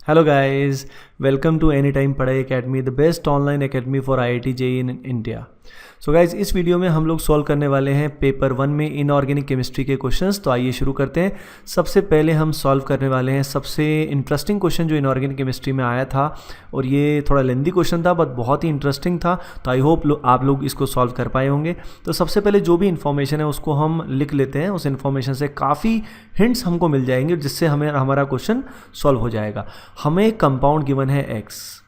Hello guys, welcome to Anytime Padhai Academy, the best online academy for IIT JEE in India. So guys इस video में हम लोग solve करने वाले हैं पेपर 1 में इनऑर्गेनिक केमिस्ट्री के क्वेश्चंस। तो आइए शुरू करते हैं। सबसे पहले हम सॉल्व करने वाले हैं सबसे इंटरेस्टिंग क्वेश्चन जो इनऑर्गेनिक केमिस्ट्री में आया था, और ये थोड़ा लेंदी क्वेश्चन था बट बहुत ही इंटरेस्टिंग था। तो आई होप आप लोग इसको सॉल्व कर पाए होंगे। तो सबसे पहले जो भी इन्फॉर्मेशन है उसको हम लिख लेते हैं। उस इन्फॉर्मेशन से काफ़ी हिंट्स हमको मिल जाएंगे जिससे हमारा क्वेश्चन सॉल्व हो जाएगा। हमें कंपाउंड गिवन है एक्स।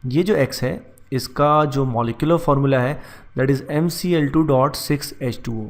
ये जो एक्स है इसका जो मॉलिक्यूलर फार्मूला है दैट इज़ MCl2.6H2O।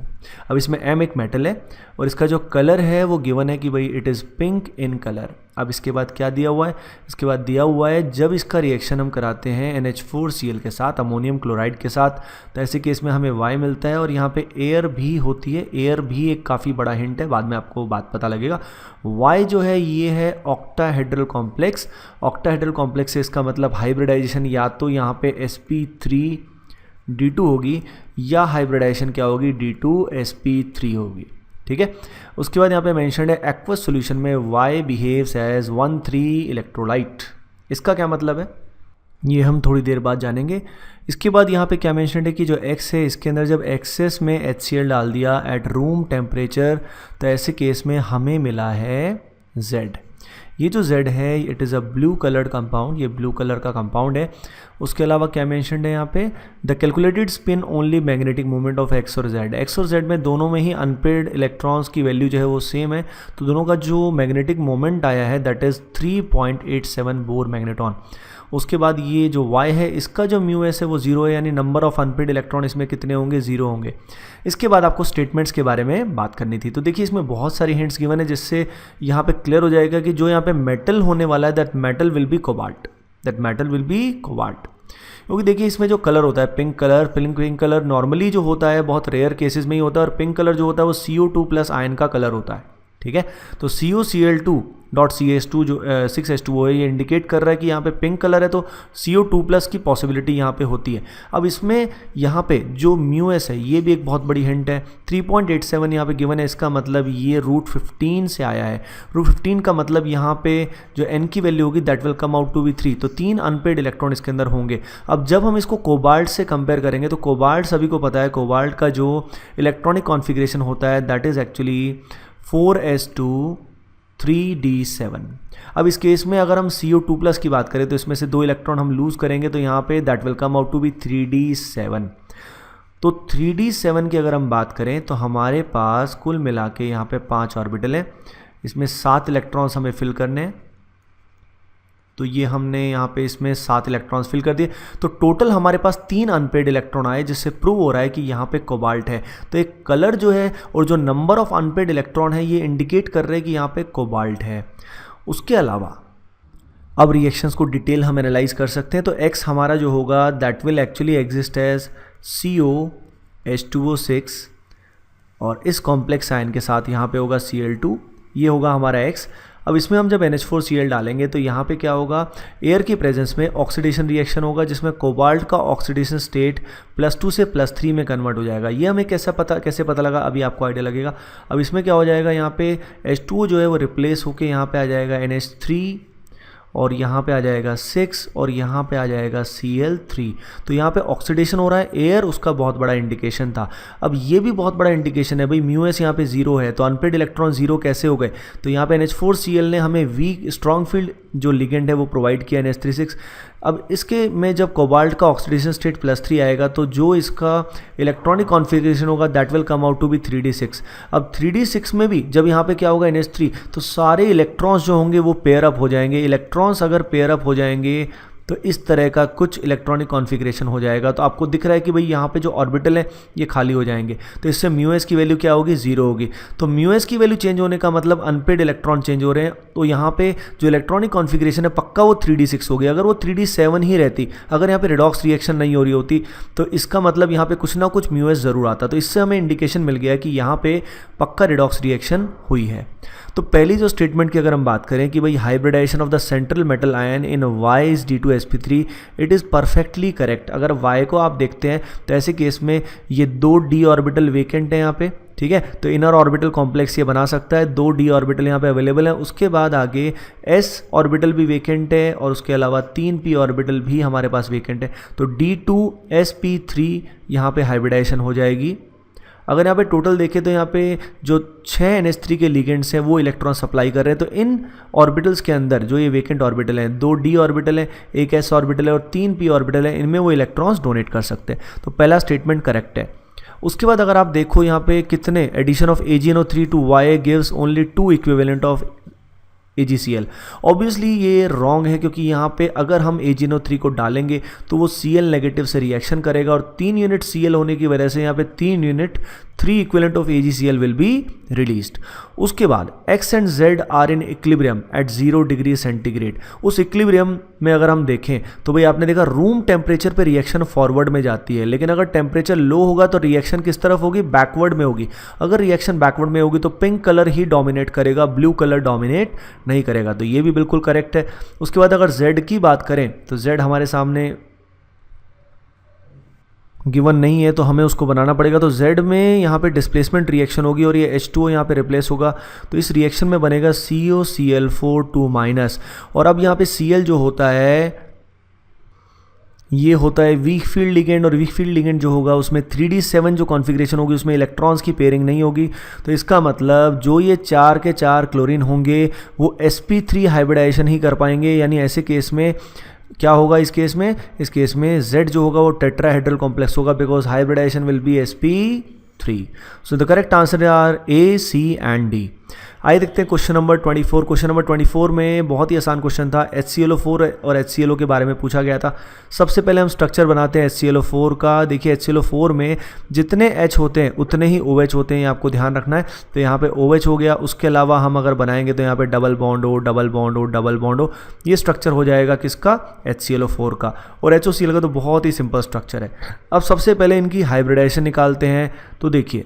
अब इसमें M एक मेटल है और इसका जो कलर है वो गिवन है कि भाई it is pink in colour. अब इसके बाद क्या दिया हुआ है, इसके बाद दिया हुआ है जब इसका रिएक्शन हम कराते हैं NH4Cl के साथ, अमोनियम क्लोराइड के साथ, तो ऐसे केस में हमें Y मिलता है और यहाँ पे एयर भी होती है। एयर भी एक काफ़ी बड़ा हिंट है, बाद में आपको बात पता लगेगा। Y जो है ये है ऑक्टाहेड्रल कॉम्प्लेक्स। ऑक्टाहेड्रल कॉम्प्लेक्स से इसका मतलब हाइब्रिडाइजेशन या तो यहाँ पे sp3d2 होगी या हाइब्रिडाइजेशन क्या होगी D2sp3 होगी। ठीक है। उसके बाद यहाँ पे मेंशन्ड है एक्वस सॉल्यूशन में Y बिहेव्स एज 1,3 इलेक्ट्रोलाइट। इसका क्या मतलब है ये हम थोड़ी देर बाद जानेंगे। इसके बाद यहाँ पे क्या मेंशन्ड है कि जो X है इसके अंदर जब एक्सेस में HCl डाल दिया एट रूम टेम्परेचर, तो ऐसे केस में हमें मिला है Z। ये जो Z है it is a blue coloured compound, ये ब्लू कलर का कंपाउंड है। उसके अलावा क्या मेंशन्ड है यहाँ पे, the calculated spin only magnetic moment of X और Z। X और Z में दोनों में ही अनपेड इलेक्ट्रॉन्स की वैल्यू जो है वो सेम है, तो दोनों का जो मैग्नेटिक मोमेंट आया है दैट इज़ 3.87 बोर मैग्नेटॉन। उसके बाद ये जो Y है इसका जो μs है वो 0 है, यानी नंबर ऑफ अनपेड इलेक्ट्रॉन इसमें कितने होंगे, 0 होंगे। इसके बाद आपको स्टेटमेंट्स के बारे में बात करनी थी। तो देखिए इसमें बहुत सारी हिंट्स गिवन है जिससे यहाँ पे क्लियर हो जाएगा कि जो यहाँ पे मेटल होने वाला है that metal will be cobalt, that metal will be cobalt. क्योंकि देखिए इसमें जो कलर होता है पिंक कलर नॉर्मली जो होता है बहुत रेयर केसेस में ही होता है, और पिंक कलर जो होता है वो CO2 प्लस आयन का कलर होता है। ठीक है। तो COCl2.6H2 जो 6H2O है ये इंडिकेट कर रहा है कि यहाँ पे पिंक कलर है, तो CO2 प्लस की पॉसिबिलिटी यहाँ पे होती है। अब इसमें यहाँ पे जो μs है ये भी एक बहुत बड़ी हिंट है। 3.87 यहाँ पे गिवन है, इसका मतलब ये √15 से आया है। √15 का मतलब यहाँ पे जो n की वैल्यू होगी that will come out to be 3, तो 3 अनपेड इलेक्ट्रॉन इसके अंदर होंगे। अब जब हम इसको कोबाल्ट से कंपेयर करेंगे तो कोबाल्ट सभी को पता है, कोबाल्ट का जो इलेक्ट्रॉनिक कॉन्फ़िगरेशन होता है that is actually 4s2 3d7। अब इस केस में अगर हम CO2 प्लस की बात करें तो इसमें से 2 इलेक्ट्रॉन हम लूज करेंगे, तो यहाँ पे that will come out to be 3d7। तो 3d7 की अगर हम बात करें तो हमारे पास कुल मिला के यहाँ पे 5 ऑर्बिटल है, इसमें 7 इलेक्ट्रॉन्स हमें फिल करने हैं। तो ये हमने यहाँ पे इसमें 7 इलेक्ट्रॉन्स फिल कर दिए, तो टोटल हमारे पास 3 अनपेड इलेक्ट्रॉन आए, जिससे प्रूव हो रहा है कि यहाँ पे कोबाल्ट है। तो एक कलर जो है और जो नंबर ऑफ अनपेड इलेक्ट्रॉन है ये इंडिकेट कर रहे हैं कि यहाँ पे कोबाल्ट है। उसके अलावा अब रिएक्शंस को डिटेल हम एनालाइज कर सकते हैं। तो X हमारा जो होगा that will actually exist as COH2O6, और इस कॉम्प्लेक्स आयन के साथ यहाँ पे होगा Cl2, ये होगा हमारा X। अब इसमें हम जब NH4Cl डालेंगे तो यहाँ पे क्या होगा, एयर की प्रेजेंस में ऑक्सीडेशन रिएक्शन होगा जिसमें कोबाल्ट का ऑक्सीडेशन स्टेट +2 से +3 में कन्वर्ट हो जाएगा। ये हमें कैसे पता लगा अभी आपको आइडिया लगेगा। अब इसमें क्या हो जाएगा, यहाँ पे H2O जो है वो रिप्लेस होके यहाँ पे आ जाएगा NH3, और यहाँ पे आ जाएगा 6, और यहाँ पे आ जाएगा Cl3। तो यहाँ पे ऑक्सीडेशन हो रहा है, एयर उसका बहुत बड़ा इंडिकेशन था। अब ये भी बहुत बड़ा इंडिकेशन है भाई, μs यहाँ पे 0 है, तो अनपेड इलेक्ट्रॉन 0 कैसे हो गए। तो यहाँ पे NH4Cl ने हमें वीक स्ट्रॉन्ग फील्ड जो लिगेंड है वो प्रोवाइड किया NH36। अब इसके में जब कोबाल्ट का ऑक्सीडेशन स्टेट +3 आएगा तो जो इसका इलेक्ट्रॉनिक कॉन्फ़िगरेशन होगा that will come out to be 3d6। अब 3d6 में भी जब यहाँ पे क्या होगा NH3, तो सारे इलेक्ट्रॉन्स जो होंगे वो पेयर अप हो जाएंगे। इलेक्ट्रॉन्स अगर पेयर अप हो जाएंगे तो इस तरह का कुछ इलेक्ट्रॉनिक कॉन्फ़िगरेशन हो जाएगा। तो आपको दिख रहा है कि भाई यहाँ पे जो ऑर्बिटल है ये खाली हो जाएंगे, तो इससे μs की वैल्यू क्या होगी, 0 होगी। तो μs की वैल्यू चेंज होने का मतलब अनपेड इलेक्ट्रॉन चेंज हो रहे हैं। तो यहाँ पे जो इलेक्ट्रॉनिक कॉन्फ़िगरेशन है पक्का वो 3d6 हो गया। अगर वो 3d7 ही रहती, अगर यहाँ पे रिडॉक्स रिएक्शन नहीं हो रही होती, तो इसका मतलब यहाँ पे कुछ ना कुछ μs ज़रूर आता। तो इससे हमें इंडिकेशन मिल गया कि यहाँ पे पक्का रिडॉक्स रिएक्शन हुई है। तो पहली जो स्टेटमेंट की अगर हम बात करें कि भाई hybridization of the central metal ion in Y is D2sp3, it is perfectly correct. अगर Y को आप देखते हैं तो ऐसे केस में ये 2 d ऑर्बिटल वेकेंट है यहाँ पे, ठीक है। तो इनर ऑर्बिटल कॉम्प्लेक्स ये बना सकता है, 2 d ऑर्बिटल यहाँ पे अवेलेबल है। उसके बाद आगे s ऑर्बिटल भी वेकेंट है और उसके अलावा 3 p ऑर्बिटल भी हमारे पास वेकेंट है। तो d2sp3 यहाँ पे हाइब्रिडाइजेशन हो जाएगी। अगर यहाँ पे टोटल देखें तो यहाँ पे जो 6 NH3 के लिगेंड्स हैं वो इलेक्ट्रॉन सप्लाई कर रहे हैं। तो इन ऑर्बिटल्स के अंदर जो ये वेकेंट ऑर्बिटल हैं, 2 d ऑर्बिटल है, 1 s ऑर्बिटल है और 3 p ऑर्बिटल है, इनमें वो इलेक्ट्रॉन्स डोनेट कर सकते हैं। तो पहला स्टेटमेंट करेक्ट है। उसके बाद अगर आप देखो यहाँ पे कितने addition of AgNO3 to Y gives only 2 equivalent of AgCl। Obviously ये रॉन्ग है क्योंकि यहाँ पे अगर हम AgNO3 को डालेंगे तो वो Cl नेगेटिव से रिएक्शन करेगा और 3 यूनिट Cl होने की वजह से यहाँ पे 3 unit 3 equivalent of AgCl will be released. उसके बाद X and Z are in equilibrium at 0 degree centigrade. उस इक्विलिब्रियम में अगर हम देखें तो भाई आपने देखा रूम टेम्परेचर पे रिएक्शन फॉरवर्ड में जाती है, लेकिन अगर टेम्परेचर लो होगा तो रिएक्शन किस तरफ होगी? बैकवर्ड में होगी। अगर रिएक्शन बैकवर्ड में होगी तो पिंक कलर ही डोमिनेट करेगा, ब्लू कलर डोमिनेट नहीं करेगा। तो ये भी बिल्कुल करेक्ट है। उसके बाद अगर Z की बात करें तो Z हमारे सामने गिवन नहीं है तो हमें उसको बनाना पड़ेगा। तो Z में यहाँ पे डिस्प्लेसमेंट रिएक्शन होगी और ये H2O यहाँ पे रिप्लेस होगा। तो इस रिएक्शन में बनेगा COCl4 2-। और अब यहाँ पे Cl जो होता है ये होता है वीक फील्ड लिगेंड, और वीक फील्ड लिगेंड जो होगा उसमें 3d7 जो कॉन्फ़िगरेशन होगी उसमें इलेक्ट्रॉन्स की पेयरिंग नहीं होगी। तो इसका मतलब जो ये 4 के 4 क्लोरीन होंगे वो sp3 हाइब्रिडाइजेशन ही कर पाएंगे। यानी ऐसे केस में क्या होगा? इस केस में Z जो होगा वो टेट्राहेड्रल कॉम्प्लेक्स होगा because hybridization will be sp3। So the correct answer are A, C and D। आइए देखते हैं क्वेश्चन नंबर 24। क्वेश्चन नंबर 24 में बहुत ही आसान क्वेश्चन था। HClO4 और HClO के बारे में पूछा गया था। सबसे पहले हम स्ट्रक्चर बनाते हैं HClO4 का। देखिए HClO4 में जितने H होते हैं उतने ही OH होते हैं, ये आपको ध्यान रखना है। तो यहाँ पे OH हो गया। उसके अलावा हम अगर बनाएंगे तो यहाँ पे double bond O, double bond O, double bond O, ये स्ट्रक्चर हो जाएगा किसका? HClO4 का। और HOCl का तो बहुत ही सिंपल स्ट्रक्चर है। अब सबसे पहले इनकी हाइब्रिडाइजेशन निकालते हैं। तो देखिए,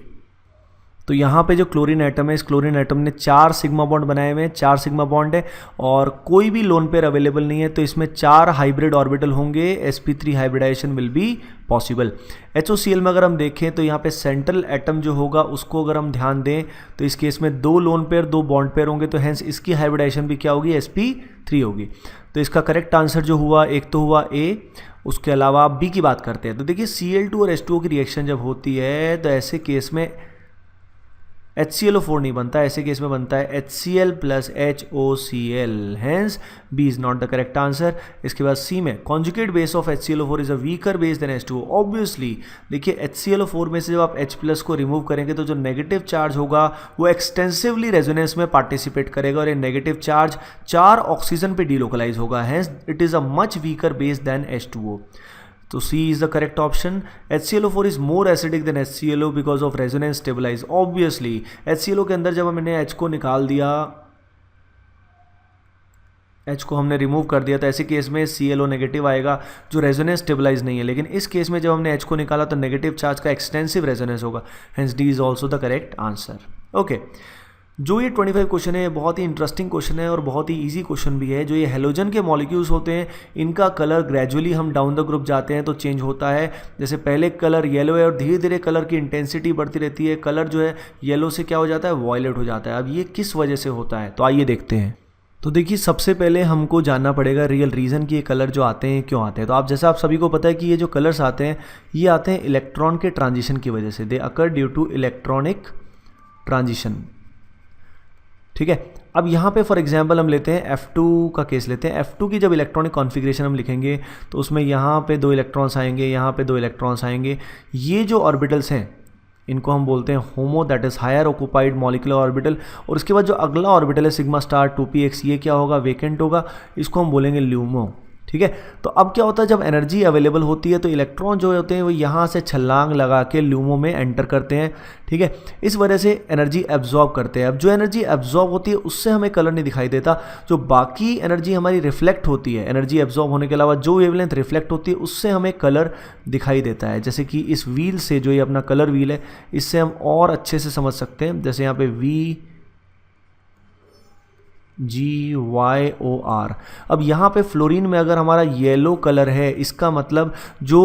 तो यहाँ पे जो क्लोरीन एटम है, इस क्लोरीन एटम ने 4 सिग्मा बॉन्ड बनाए हुए हैं, 4 सिग्मा बॉन्ड है और कोई भी लोन पेयर अवेलेबल नहीं है। तो इसमें 4 हाइब्रिड ऑर्बिटल होंगे, sp3 hybridization will be possible. HOCl में अगर हम देखें तो यहाँ पे सेंट्रल एटम जो होगा उसको अगर हम ध्यान दें तो इस केस में 2 लोन पेयर 2 बॉन्ड पेयर होंगे। तो हैंस इसकी हाइब्रिडाइजेशन भी क्या होगी? sp3 होगी। तो इसका करेक्ट आंसर जो हुआ, एक तो हुआ A। उसके अलावा आप B की बात करते हैं तो देखिए Cl2 और H2O की रिएक्शन जब होती है तो ऐसे केस में HClO4 नहीं बनता, ऐसे केस में बनता है HCl plus HOCl। Hence B is not the correct answer. इसके बाद C में conjugate base of HClO4 is a weaker base than H2O। Obviously देखिए HClO4 में से जब आप H प्लस को रिमूव करेंगे तो जो नेगेटिव चार्ज होगा वो एक्सटेंसिवली रेजोनेंस में पार्टिसिपेट करेगा और ये नेगेटिव चार्ज 4 ऑक्सीजन पे डिलोकलाइज होगा। Hence it is a much weaker base than H2O। तो C is the correct option. HClO4 is more acidic than HClO because of resonance stabilize. Obviously HClO के अंदर जब हमने H को निकाल दिया, H को हमने रिमूव कर दिया तो ऐसे केस में ClO नेगेटिव आएगा जो रेजोनेंस स्टेबलाइज नहीं है। लेकिन इस केस में जब हमने H को निकाला तो नेगेटिव चार्ज का एक्सटेंसिव रेजोनेंस होगा। Hence D is also the correct answer. Okay, जो ये 25 क्वेश्चन है बहुत ही इंटरेस्टिंग क्वेश्चन है और बहुत ही इजी क्वेश्चन भी है। जो ये हेलोजन के मॉलिक्यूल्स होते हैं इनका कलर ग्रेजुअली हम डाउन द ग्रुप जाते हैं तो चेंज होता है। जैसे पहले कलर येलो है और धीरे धीरे कलर की इंटेंसिटी बढ़ती रहती है। कलर जो है येलो से क्या हो जाता है? वॉयलेट हो जाता है। अब ये किस वजह से होता है तो आइए देखते हैं। तो देखिए सबसे पहले हमको जानना पड़ेगा रियल रीज़न कि ये कलर जो आते हैं क्यों आते हैं। तो आप जैसा आप सभी को पता है कि ये जो कलर्स आते हैं ये आते हैं इलेक्ट्रॉन के ट्रांजिशन की वजह से। They occur due to electronic transition. ठीक है, अब यहाँ पे फॉर एग्जांपल हम लेते हैं F2 का केस लेते हैं। F2 की जब इलेक्ट्रॉनिक कॉन्फ़िगरेशन हम लिखेंगे तो उसमें यहाँ पे 2 इलेक्ट्रॉन्स आएंगे, यहाँ पे 2 इलेक्ट्रॉन्स आएंगे। ये जो ऑर्बिटल्स हैं इनको हम बोलते हैं HOMO, that is higher occupied molecular orbital. और उसके बाद जो अगला ऑर्बिटल है सिग्मा स्टार 2px, ये क्या होगा? वेकेंट होगा। इसको हम बोलेंगे ल्यूमो। ठीक है, तो अब क्या होता है जब एनर्जी अवेलेबल होती है तो इलेक्ट्रॉन जो होते हैं वो यहाँ से छलांग लगा के ल्यूमो में एंटर करते हैं। ठीक है, इस वजह से एनर्जी एब्जॉर्ब करते हैं। अब जो एनर्जी एब्जॉर्ब होती है उससे हमें कलर नहीं दिखाई देता। जो बाकी एनर्जी हमारी रिफ्लेक्ट होती है, एनर्जी एब्जॉर्ब होने के अलावा जो वेवलेंथ रिफ्लेक्ट होती है उससे हमें कलर दिखाई देता है। जैसे कि इस व्हील से, जो ये अपना कलर व्हील है, इससे हम और अच्छे से समझ सकते हैं। जैसे यहाँ पे VGYOR। अब यहाँ पे फ्लोरीन में अगर हमारा येलो कलर है इसका मतलब जो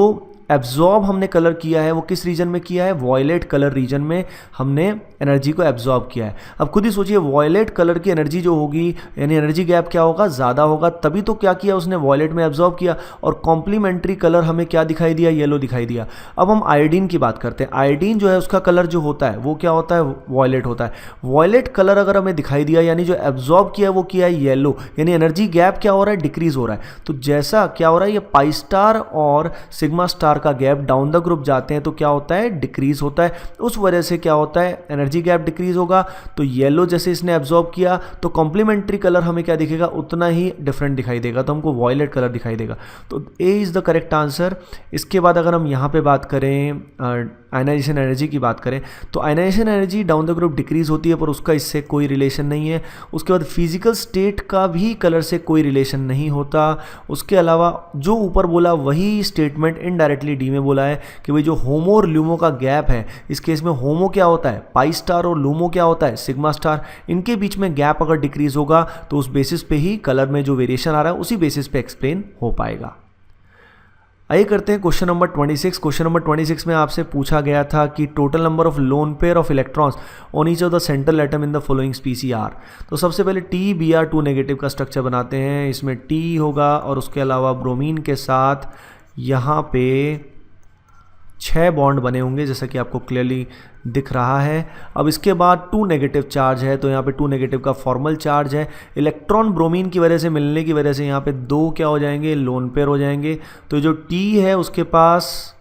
एब्जॉर्ब हमने कलर किया है वो किस रीजन में किया है, वॉयलेट कलर रीजन में हमने एनर्जी को एब्जॉर्ब किया है। अब खुद ही सोचिए वॉयलेट कलर की एनर्जी जो होगी यानी एनर्जी गैप क्या होगा, ज़्यादा होगा, तभी तो क्या किया उसने, वॉयलेट में एब्जॉर्ब किया। और कॉम्प्लीमेंट्री कलर हमें क्या दिखाई दिया, येलो दिखाई दिया। अब हम आयोडीन की बात करते हैं। आयोडीन जो है उसका कलर जो होता है वो क्या होता है, वॉयलेट होता है। वॉयलेट कलर अगर हमें दिखाई दिया यानी जो एब्जॉर्ब किया वो किया है येलो, यानी एनर्जी गैप क्या हो रहा है, डिक्रीज हो रहा है। तो जैसा क्या हो रहा है, ये पाई स्टार और सिग्मा स्टार का गैप डाउन द ग्रुप जाते हैं तो क्या होता है, डिक्रीज होता है। उस वजह से क्या होता है, एनर्जी गैप डिक्रीज होगा। तो येलो जैसे इसने एब्जॉर्ब किया तो कॉम्प्लीमेंट्री कलर हमें क्या दिखेगा, उतना ही डिफरेंट दिखाई देगा, तो हमको वॉयलेट कलर दिखाई देगा। तो A is the correct answer. इसके बाद अगर हम यहाँ पे बात करें आयनाइजेशन एनर्जी की बात करें तो ionization energy down the group decrease होती है, पर उसका इससे कोई रिलेशन नहीं है। उसके बाद फिजिकल स्टेट का भी कलर से कोई रिलेशन नहीं होता। उसके अलावा जो ऊपर बोला वही स्टेटमेंट इनडायरेक्टली डी में बोला है कि भाई जो होमो और ल्यूमो का गैप है, इस केस में होमो क्या होता है, पाई स्टार, और लूमो क्या होता है, सिग्मा स्टार। इनके बीच में गैप अगर डिक्रीज होगा तो उस बेसिस पे ही कलर में जो वेरिएशन आ रहा है उसी बेसिस पे एक्सप्लेन हो पाएगा। आइए करते हैं क्वेश्चन नंबर 26। क्वेश्चन नंबर 26 में आपसे पूछा गया था कि total number of lone pair of electrons on each of the central atom in the following species are. तो सबसे पहले TBr2 नेगेटिव का स्ट्रक्चर बनाते हैं। इसमें T होगा और उसके अलावा ब्रोमीन के साथ यहाँ पे 6 बॉन्ड बने होंगे जैसा कि आपको क्लियरली दिख रहा है। अब इसके बाद 2 नेगेटिव चार्ज है तो यहाँ पे 2 नेगेटिव का फॉर्मल चार्ज है। इलेक्ट्रॉन ब्रोमीन की वजह से मिलने की वजह से यहाँ पे 2 क्या हो जाएंगे, लोन पेयर हो जाएंगे। तो जो T है उसके पास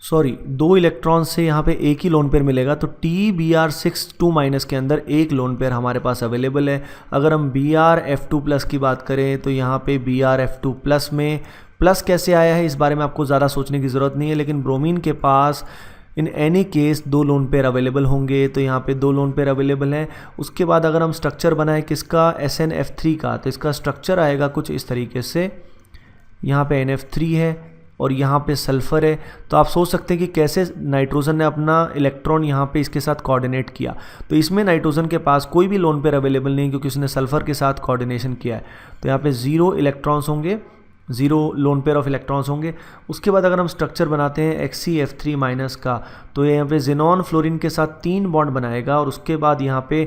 2 इलेक्ट्रॉन से यहाँ पे एक ही लोन पेयर मिलेगा। तो TBr6 2- के अंदर एक लोन पेयर हमारे पास अवेलेबल है। अगर हम BrF2+ की बात करें तो यहाँ पे BrF2+ में प्लस कैसे आया है इस बारे में आपको ज़्यादा सोचने की ज़रूरत नहीं है, लेकिन ब्रोमीन के पास in any case 2 lone pair available होंगे। तो यहाँ पे 2 लोन पेयर अवेलेबल हैं। उसके बाद अगर हम स्ट्रक्चर बनाएं किसका, SnF3 का, तो इसका स्ट्रक्चर आएगा कुछ इस तरीके से। यहाँ पे NF3 है और यहाँ पे सल्फ़र है। तो आप सोच सकते हैं कि कैसे नाइट्रोजन ने अपना इलेक्ट्रॉन यहाँ पे इसके साथ कोऑर्डिनेट किया। तो इसमें नाइट्रोजन के पास कोई भी लोन पेयर अवेलेबल नहीं क्योंकि उसने सल्फ़र के साथ कोऑर्डिनेशन किया है। तो यहाँ पे 0 इलेक्ट्रॉन्स होंगे, 0 लोन पेयर ऑफ इलेक्ट्रॉन्स होंगे। उसके बाद अगर हम स्ट्रक्चर बनाते हैं XeF3- का, तो यहाँ पे जिनॉन फ्लोरीन के साथ 3 बॉन्ड बनाएगा और उसके बाद यहाँ पे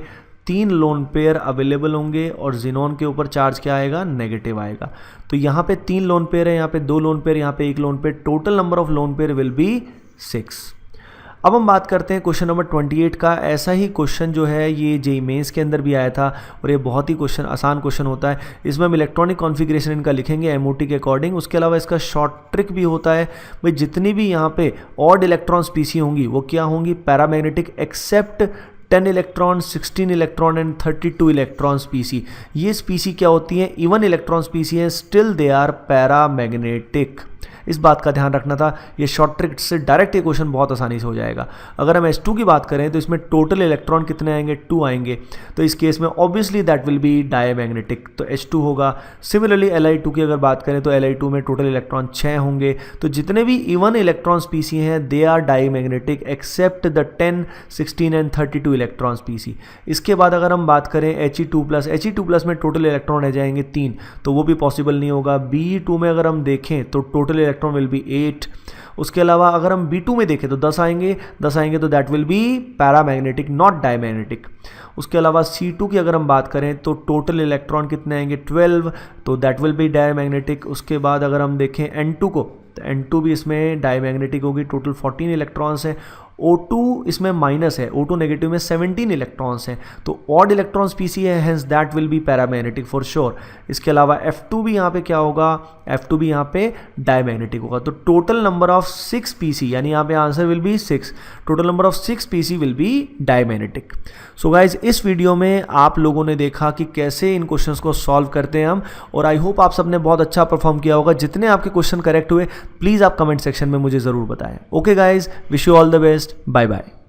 3 लोन पेयर अवेलेबल होंगे और जिनॉन के ऊपर चार्ज क्या आएगा, नेगेटिव आएगा। तो यहाँ पे 3 लोन पेयर है, यहाँ पे 2 लोन पेयर, यहाँ पे 1 lone pair. Total number of lone pair will be 6। अब हम बात करते हैं क्वेश्चन नंबर 28 का। ऐसा ही क्वेश्चन जो है ये जेईई मेंस के अंदर भी आया था और ये बहुत ही आसान क्वेश्चन होता है। इसमें हम इलेक्ट्रॉनिक कॉन्फ़िगरेशन इनका लिखेंगे MOT के अकॉर्डिंग। उसके अलावा इसका शॉर्ट ट्रिक भी होता है, भाई जितनी भी यहाँ पे ऑड इलेक्ट्रॉन स्पीसी होंगी वो क्या होंगी, paramagnetic, except 10 electron, 16 electron and 32 electron species. ये स्पीसी क्या होती हैं, इवन इलेक्ट्रॉन स्पीसी हैं, स्टिल दे आर पैरामैग्नेटिक। इस बात का ध्यान रखना था। ये शॉर्ट ट्रिक से डायरेक्ट ये क्वेश्चन बहुत आसानी से हो जाएगा। अगर हम H2 की बात करें तो इसमें टोटल इलेक्ट्रॉन कितने आएंगे, 2 आएंगे। तो इस केस में obviously that will be diamagnetic, तो H2 होगा। सिमिलरली Li2 की अगर बात करें तो Li2 में टोटल इलेक्ट्रॉन 6 होंगे। तो जितने भी इवन इलेक्ट्रॉन स्पीसी हैं they are diamagnetic except the 10, 16 and 32 electron species. इसके बाद अगर हम बात करें He2+ में टोटल इलेक्ट्रॉन रह जाएंगे 3, तो वो भी पॉसिबल नहीं होगा। Be2 में अगर हम देखें तो टोटल इलेक्ट्रॉन विल बी 8। उसके अलावा अगर हम B2 में देखें तो 10 आएंगे तो that will be paramagnetic not diamagnetic. उसके अलावा C2 की अगर हम बात करें तो टोटल इलेक्ट्रॉन कितने आएंगे, 12, तो दैट विल बी डायमैग्नेटिक। उसके बाद अगर हम देखें N2 को, तो N2 भी इसमें डायमैग्नेटिक होगी। टोटल 14 इलेक्ट्रॉन्स हैं। O2 इसमें माइनस है, O2 नेगेटिव में 17 इलेक्ट्रॉन्स हैं, तो ऑड इलेक्ट्रॉन स्पीसी है, hence that will be paramagnetic for sure. इसके अलावा F2 भी यहाँ पे क्या होगा, F2 भी यहाँ पे डायमैग्नेटिक होगा। तो टोटल नंबर ऑफ 6 पीसी, यानी यहाँ पे answer will be 6। Total number of 6 PC will be diamagnetic. So guys, इस वीडियो में आप लोगों ने देखा कि कैसे इन क्वेश्चंस को सॉल्व करते हैं हम, और आई होप आप सबने बहुत अच्छा परफॉर्म किया होगा। जितने आपके क्वेश्चन करेक्ट हुए प्लीज़ आप कमेंट सेक्शन में मुझे ज़रूर बताएं। Okay guys, wish you all the best, bye bye.